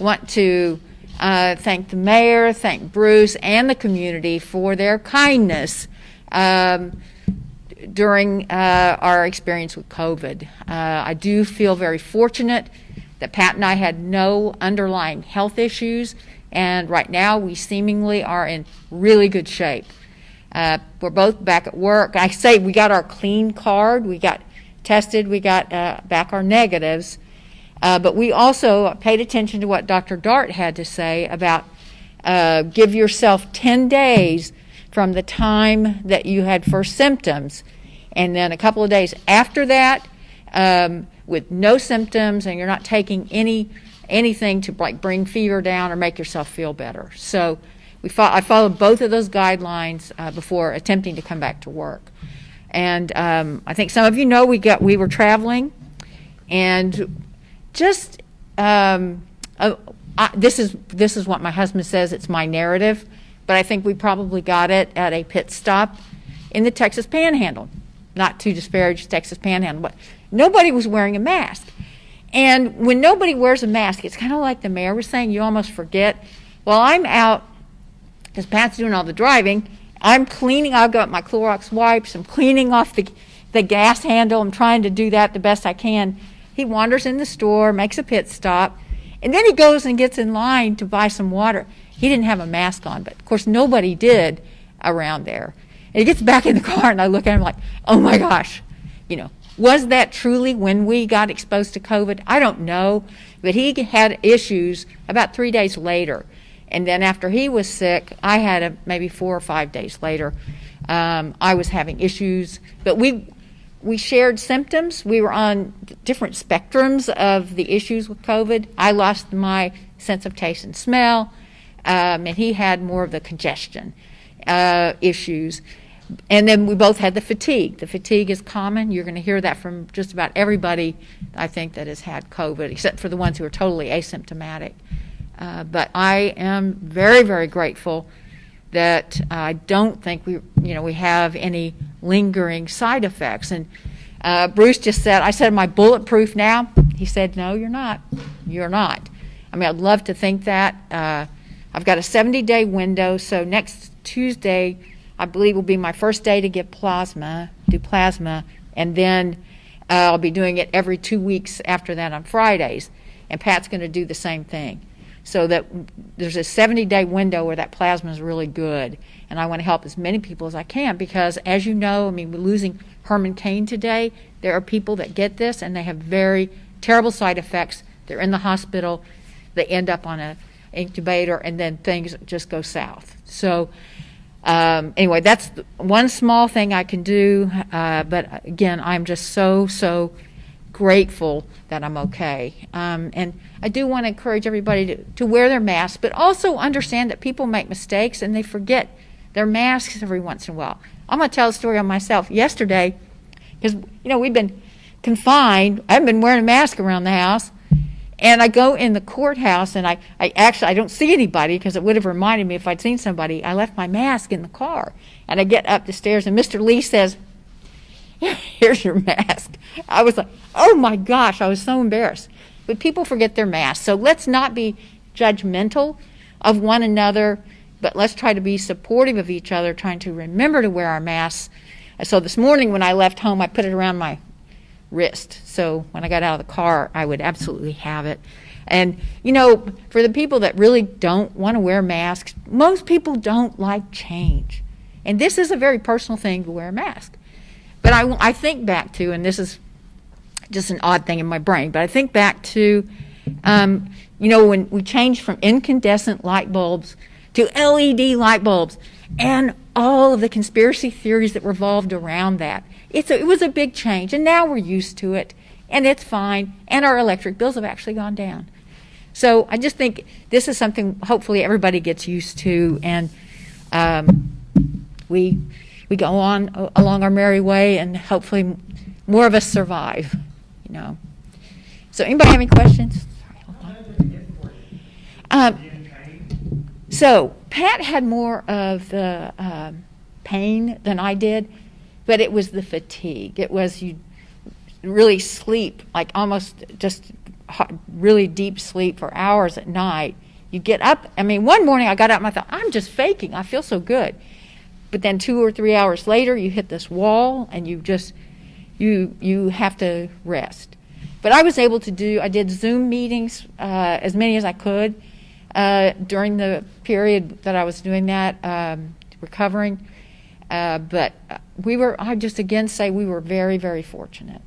Want to thank the mayor, thank Bruce and the community for their kindness during our experience with COVID. I do feel very fortunate that Pat and I had no underlying health issues, and right now we seemingly are in really good shape. We're both back at work. I say we got our clean card, we got tested, we got back our negatives. But we also paid attention to what Dr. Dart had to say about give yourself 10 days from the time that you had first symptoms, and then a couple of days after that with no symptoms, and you're not taking anything to like bring fever down or make yourself feel better. So I followed both of those guidelines before attempting to come back to work. And I think some of you know we were traveling, and just this is what my husband says, it's my narrative, but I think we probably got it at a pit stop in the Texas Panhandle. Not to disparage Texas Panhandle, but nobody was wearing a mask. And when nobody wears a mask, it's kind of like the mayor was saying, you almost forget. Well, I'm out, because Pat's doing all the driving, I'm cleaning, I've got my Clorox wipes, I'm cleaning off the gas handle, I'm trying to do that the best I can. He wanders in the store, makes a pit stop, and then he goes and gets in line to buy some water. He didn't have a mask on, but of course nobody did around there. And he gets back in the car, and I look at him like, oh my gosh, was that truly when we got exposed to COVID? I don't know, but he had issues about 3 days later. And then after he was sick, I had maybe 4 or 5 days later, I was having issues, but we shared symptoms. We were on different spectrums of the issues with COVID. I lost my sense of taste and smell, and he had more of the congestion issues. And then we both had the fatigue. The fatigue is common. You're going to hear that from just about everybody, I think, that has had COVID, except for the ones who are totally asymptomatic. But I am very, very grateful that I don't think we have any lingering side effects. And Bruce just said, I said, am I bulletproof now? He said, no, you're not. You're not. I mean, I'd love to think that. I've got a 70-day window, so next Tuesday, I believe, will be my first day to give plasma, and then I'll be doing it every 2 weeks after that on Fridays. And Pat's going to do the same thing. So that there's a 70-day window where that plasma is really good. And I want to help as many people as I can because, as you know, I mean, we're losing Herman Cain today. There are people that get this, and they have very terrible side effects. They're in the hospital. They end up on an incubator, and then things just go south. So anyway, that's one small thing I can do. But, again, I'm just so grateful that I'm okay. And I do want to encourage everybody to wear their masks, but also understand that people make mistakes and they forget their masks every once in a while. I'm going to tell a story on myself. Yesterday, because, we've been confined. I haven't been wearing a mask around the house. And I go in the courthouse, and I don't see anybody because it would have reminded me if I'd seen somebody. I left my mask in the car. And I get up the stairs, and Mr. Lee says, here's your mask. I was like, oh my gosh, I was so embarrassed. But people forget their masks. So let's not be judgmental of one another, but let's try to be supportive of each other, trying to remember to wear our masks. So this morning when I left home, I put it around my wrist. So when I got out of the car, I would absolutely have it. And, for the people that really don't want to wear masks, most people don't like change. And this is a very personal thing to wear a mask. But I think back to, and this is just an odd thing in my brain, but I think back to, when we changed from incandescent light bulbs to LED light bulbs and all of the conspiracy theories that revolved around that. It was a big change, and now we're used to it, and it's fine, and our electric bills have actually gone down. So I just think this is something hopefully everybody gets used to, and we go on along our merry way, and hopefully more of us survive, So anybody have any questions? So Pat had more of the pain than I did, but it was the fatigue. It was you really sleep, like almost just really deep sleep for hours at night. You get up. I mean, one morning I got up and I thought, I'm just faking. I feel so good. But then 2 or 3 hours later, you hit this wall and you have to rest. But I was able to I did Zoom meetings, as many as I could during the period that I was doing that, recovering. But I just again say we were very, very fortunate.